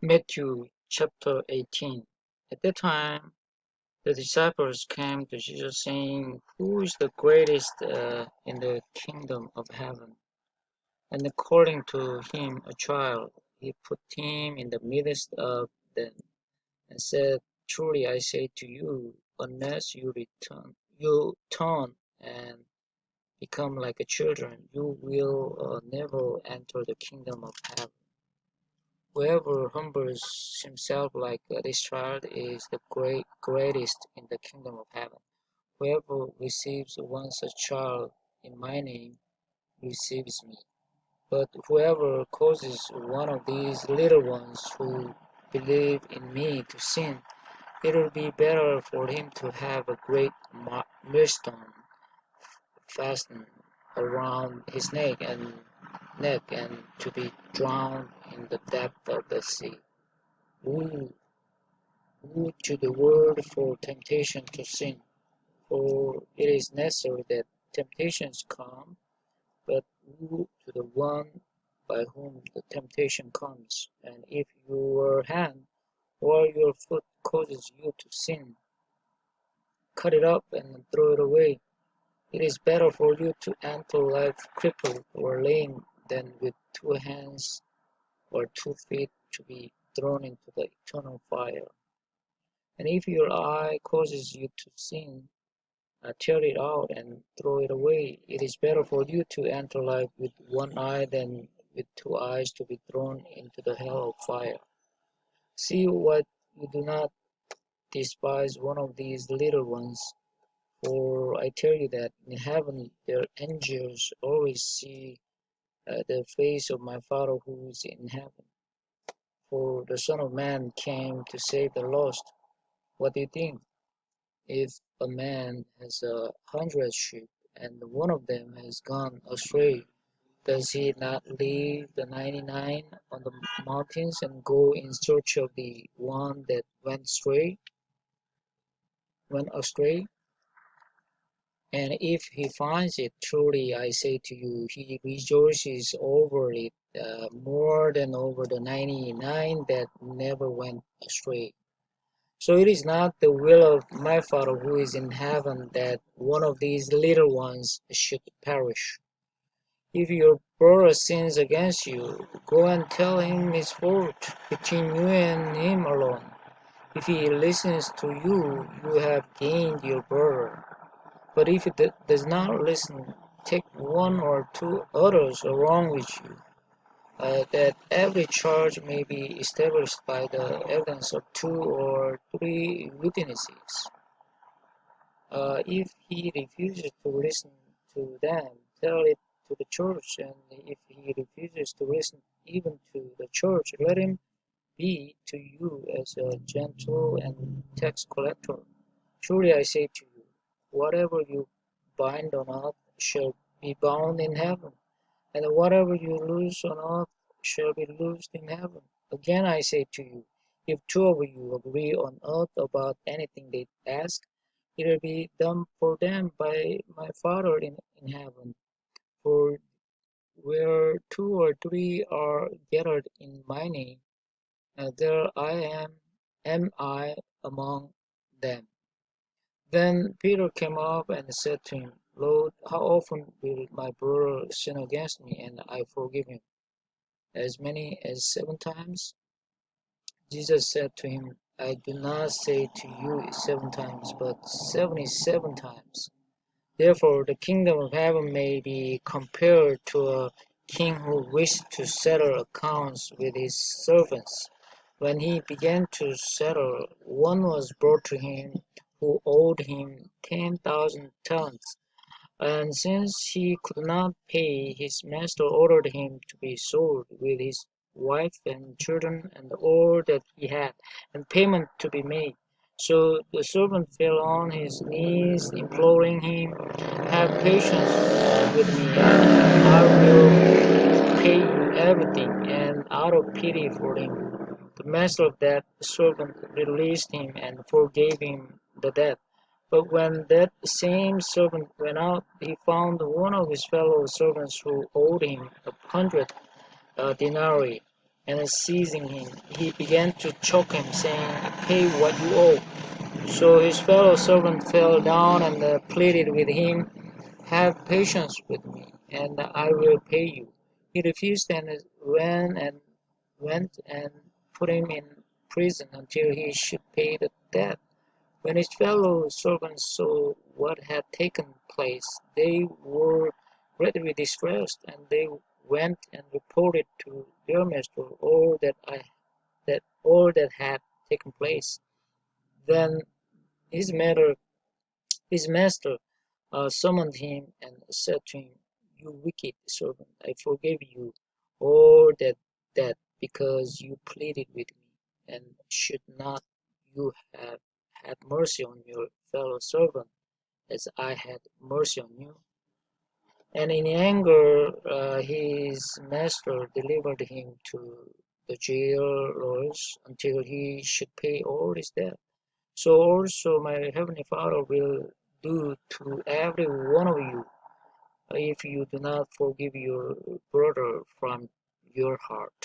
Matthew chapter 18. At that time, the disciples came to Jesus saying, "Who is the greatest in the kingdom of heaven?" And calling to him a child, he put him in the midst of them, and said, "Truly I say to you, unless you turn and become like a children, you will never enter the kingdom of heaven. Whoever humbles himself like this child is the greatest in the kingdom of heaven. Whoever receives one such child in my name receives me. But whoever causes one of these little ones who believe in me to sin, it will be better for him to have a great millstone fastened around his neck and to be drowned in the depth of the sea. Woe to the world for temptation to sin, for it is necessary that temptations come, but woe to the one by whom the temptation comes. And if your hand or your foot causes you to sin, cut it up and throw it away. It is better for you to enter life crippled or lame than with 2 hands or 2 feet to be thrown into the eternal fire. And if your eye causes you to sin, tear it out and throw it away. It is better for you to enter life with one eye than with 2 eyes to be thrown into the hell of fire. See what you do not despise one of these little ones, for I tell you that in heaven their angels always see the face of my Father who is in heaven. For the Son of Man came to save the lost. What do you think? If a man has 100 sheep, and one of them has gone astray, does he not leave the 99 on the mountains and go in search of the one that went astray? And if he finds it, truly I say to you, he rejoices over it more than over the 99 that never went astray. So it is not the will of my Father who is in heaven that one of these little ones should perish. If your brother sins against you, go and tell him his fault between you and him alone. If he listens to you, you have gained your brother. But if he does not listen, take one or two others along with you, that every charge may be established by the evidence of 2 or 3 witnesses. If he refuses to listen to them, tell it to the church, and if he refuses to listen even to the church, let him be to you as a gentle and tax collector. Truly I say to you, whatever you bind on earth shall be bound in heaven, and whatever you loose on earth shall be loosed in heaven. Again I say to you, if two of you agree on earth about anything they ask, it will be done for them by my Father in heaven. For where 2 or 3 are gathered in my name, there am I among them. Then Peter came up and said to him, Lord, how often will my brother sin against me and I forgive him? As many as 7 times? Jesus said to him, I do not say to you 7 times, but 77 times. Therefore, the kingdom of heaven may be compared to a king who wished to settle accounts with his servants. When he began to settle, one was brought to him who owed him 10,000 talents. And since he could not pay, his master ordered him to be sold with his wife and children and all that he had, and payment to be made. So the servant fell on his knees, imploring him, Have patience with me, and I will pay you everything. And out of pity for him, the master of that servant released him and forgave him the debt. But when that same servant went out, he found one of his fellow servants who owed him 100 denarii. and seizing him, he began to choke him, saying, "Pay what you owe." So his fellow servant fell down and pleaded with him, "Have patience with me, and I will pay you." He refused and went and put him in prison until he should pay the debt. When his fellow servants saw what had taken place, they were greatly distressed, and they went and reported to their master all that had taken place. Then his master his master summoned him and said to him, "You wicked servant, I forgave you all that because you pleaded with me, and should not you have had mercy on your fellow servant as I had mercy on you?" And in anger, his master delivered him to the jailers until he should pay all his debt. So also my heavenly Father will do to every one of you if you do not forgive your brother from your heart.